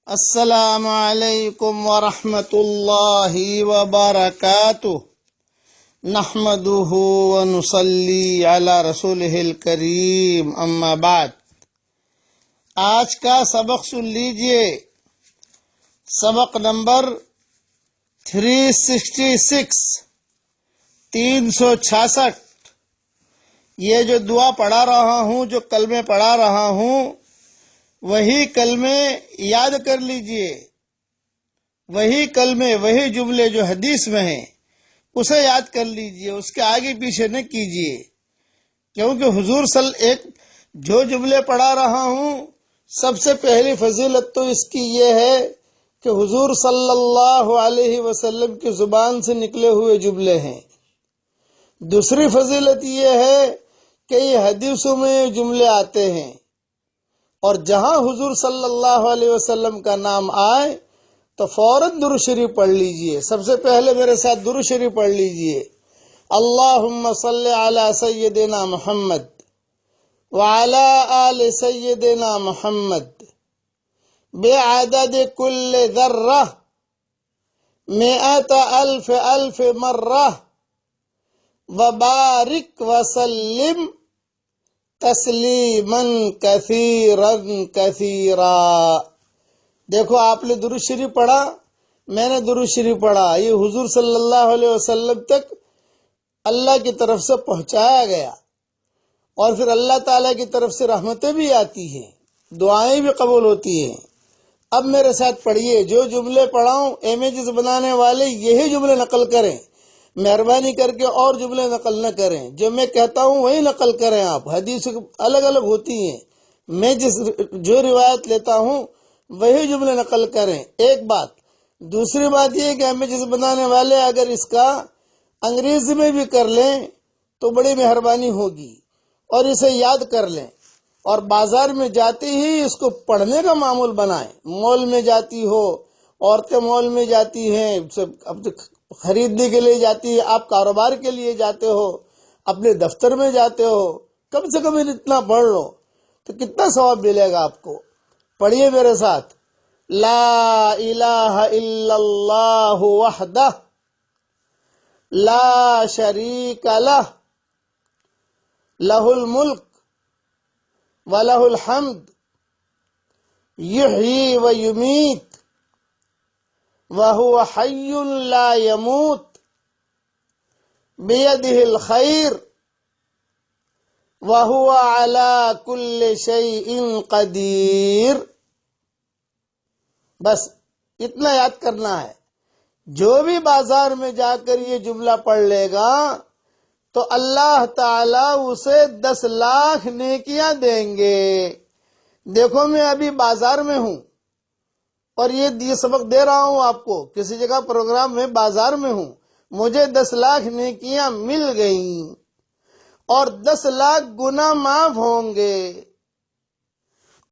السلام علیکم ورحمۃ اللہ وبرکاتہ نحمده ونصلی علی رسولہ الکریم اما بعد۔ آج کا سبق سن لیجئے، سبق نمبر 366 366۔ یہ جو دعا پڑھا رہا ہوں، جو کلمے پڑھا رہا ہوں، وہی کلمے یاد کر لیجئے، وہی کلمے، وہی جملے جو حدیث میں ہیں اسے یاد کر لیجئے، اس کے آگے پیچھے نہ کیجئے، کیونکہ حضور جو جملے پڑھا رہا ہوں، سب سے پہلی فضیلت تو اس کی یہ ہے کہ حضور صلی اللہ علیہ وسلم کی زبان سے نکلے ہوئے جملے ہیں۔ دوسری فضیلت یہ ہے کہ یہ حدیثوں میں یہ جملے آتے ہیں، اور جہاں حضور صلی اللہ علیہ وسلم کا نام آئے تو فوراً درود شریف پڑھ لیجئے۔ سب سے پہلے میرے ساتھ درود شریف پڑھ لیجئے۔ اللہم صلی علی سیدنا محمد وعلی آل سیدنا محمد بعدد کل ذرہ مئۃ الف الف مرہ وبارک وسلم تسلیما کثیرا کثیرا۔ دیکھو، آپ نے درود شریف پڑھا، میں نے درود شریف پڑھا، یہ حضور صلی اللہ علیہ وسلم تک اللہ کی طرف سے پہنچایا گیا، اور پھر اللہ تعالیٰ کی طرف سے رحمتیں بھی آتی ہیں، دعائیں بھی قبول ہوتی ہیں۔ اب میرے ساتھ پڑھیے، جو جملے پڑھاؤں امیجز بنانے والے یہی جملے نقل کریں، مہربانی کر کے اور جملے نقل نہ کریں، جو میں کہتا ہوں وہی نقل کریں۔ آپ حدیث الگ الگ ہوتی ہیں، میں جو روایت لیتا ہوں وہی جملے نقل کریں، ایک بات۔ دوسری بات یہ کہ امیجز بنانے والے اگر اس کا انگریزی میں بھی کر لیں تو بڑی مہربانی ہوگی، اور اسے یاد کر لیں، اور بازار میں جاتے ہی اس کو پڑھنے کا معمول بنائیں۔ مال میں جاتی ہو، عورتیں مال میں جاتی ہیں، خریدنے کے لیے جاتی ہے، آپ کاروبار کے لیے جاتے ہو، اپنے دفتر میں جاتے ہو، کم سے کم اتنا پڑھ لو تو کتنا ثواب ملے گا آپ کو۔ پڑھیے میرے ساتھ، لا الہ الا اللہ وحدہ لا شریک لہ لہ الملک ولہ الحمد یحیی و یمیت وَهُوَ حَيٌّ لَا يَمُوتُ بِيَدِهِ الْخَيْرُ وَهُوَ عَلَى كُلِّ شَيْءٍ قَدِيرٌ۔ بس اتنا یاد کرنا ہے۔ جو بھی بازار میں جا کر یہ جملہ پڑھ لے گا تو اللہ تعالیٰ اسے 10 لاکھ نیکیاں دیں گے۔ دیکھو، میں ابھی بازار میں ہوں اور یہ سبق دے رہا ہوں آپ کو، کسی جگہ پروگرام میں بازار میں ہوں، مجھے 10 لاکھ نیکیاں مل گئیں، اور 10 لاکھ گناہ معاف ہوں گے،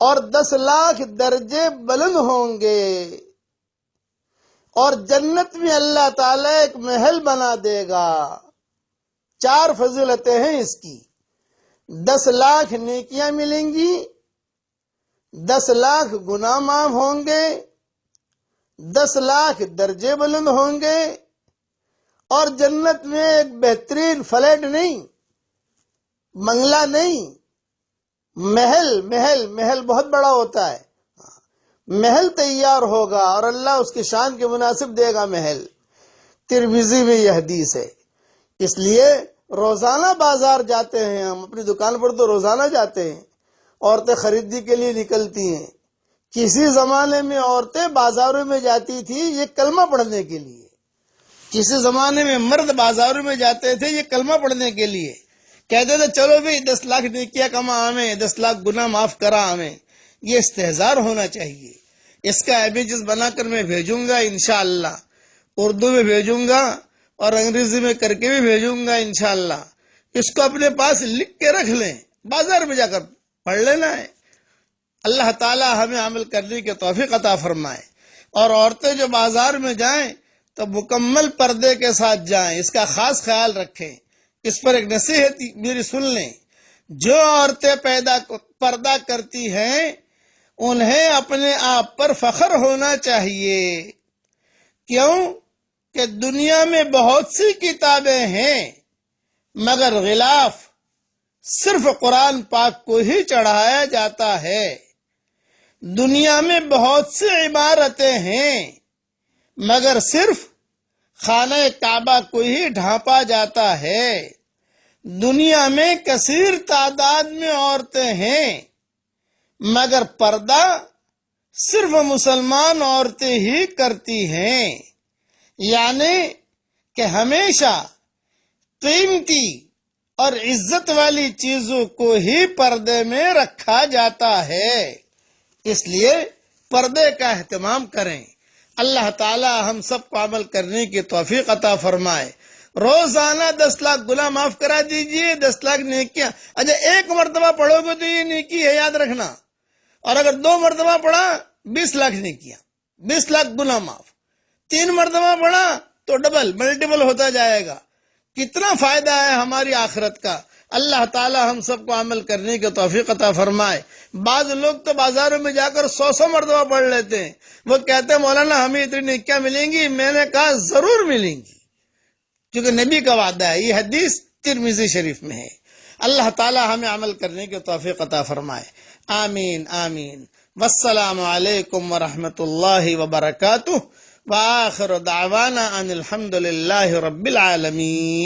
اور 10 لاکھ درجے بلند ہوں گے، اور جنت میں اللہ تعالیٰ ایک محل بنا دے گا۔ 4 فضیلتیں ہیں اس کی۔ 10 لاکھ نیکیاں ملیں گی، 10 لاکھ گناہ معاف ہوں گے، 10 لاکھ درجے بلند ہوں گے، اور جنت میں ایک بہترین فلیٹ نہیں، بنگلہ نہیں، محل بہت بڑا ہوتا ہے، محل تیار ہوگا، اور اللہ اس کی شان کے مناسب دے گا محل۔ ترمذی میں یہ حدیث ہے۔ اس لیے روزانہ بازار جاتے ہیں ہم، اپنی دکان پر تو روزانہ جاتے ہیں، عورتیں خریدنے کے لیے نکلتی ہیں۔ کسی زمانے میں عورتیں بازاروں میں جاتی تھی یہ کلمہ پڑھنے کے لیے، کسی زمانے میں مرد بازاروں میں جاتے تھے یہ کلمہ پڑھنے کے لیے، کہتے تھے چلو بھی 10 لاکھ نیکیاں کما ہمیں، 10 لاکھ گناہ معاف کرا ہمیں۔ یہ استحضار ہونا چاہیے۔ اس کا امیجز بنا کر میں بھیجوں گا انشاءاللہ، اردو میں بھیجوں گا اور انگریزی میں کر کے بھی بھیجوں گا انشاءاللہ۔ اس کو اپنے پاس لکھ کے رکھ لیں، بازار میں جا کر پڑھ لینا ہے۔ اللہ تعالی ہمیں عمل کرنے کی توفیق عطا فرمائے۔ اور عورتیں جو بازار میں جائیں تو مکمل پردے کے ساتھ جائیں، اس کا خاص خیال رکھیں۔ اس پر ایک نصیحت میری سن لیں، جو عورتیں پردہ کرتی ہیں انہیں اپنے آپ پر فخر ہونا چاہیے۔ کیوں کہ دنیا میں بہت سی کتابیں ہیں، مگر غلاف صرف قرآن پاک کو ہی چڑھایا جاتا ہے۔ دنیا میں بہت سی عمارتیں ہیں، مگر صرف خانہ کعبہ کو ہی ڈھانپا جاتا ہے۔ دنیا میں کثیر تعداد میں عورتیں ہیں، مگر پردہ صرف مسلمان عورتیں ہی کرتی ہیں۔ یعنی کہ ہمیشہ قیمتی اور عزت والی چیزوں کو ہی پردے میں رکھا جاتا ہے۔ اس لیے پردے کا اہتمام کریں۔ اللہ تعالی ہم سب کو عمل کرنے کی توفیق عطا فرمائے۔ روزانہ 10 لاکھ گناہ معاف کرا دیجئے، 10 لاکھ نیکیاں۔ اچھا ایک مرتبہ پڑھو گے تو یہ نیکی ہے، یاد رکھنا۔ اور اگر 2 مرتبہ پڑھا 20 لاکھ نیکیاں، 20 لاکھ گناہ معاف۔ 3 مرتبہ پڑھا تو ڈبل ملٹیپل ہوتا جائے گا۔ کتنا فائدہ ہے ہماری آخرت کا۔ اللہ تعالی ہم سب کو عمل کرنے کی توفیق عطا فرمائے۔ بعض لوگ تو بازاروں میں جا کر 100 مرتبہ پڑھ لیتے ہیں۔ وہ کہتے ہیں مولانا ہمیں اتنی نیکیاں ملیں گی۔ میں نے کہا ضرور ملیں گی، کیونکہ نبی کا وعدہ ہے۔ یہ حدیث ترمذی شریف میں ہے۔ اللہ تعالی ہمیں عمل کرنے کی توفیق عطا فرمائے۔ آمین آمین۔ والسلام علیکم ورحمۃ اللہ وبرکاتہ۔ وآخر دعوانا ان الحمد للہ رب العالمین۔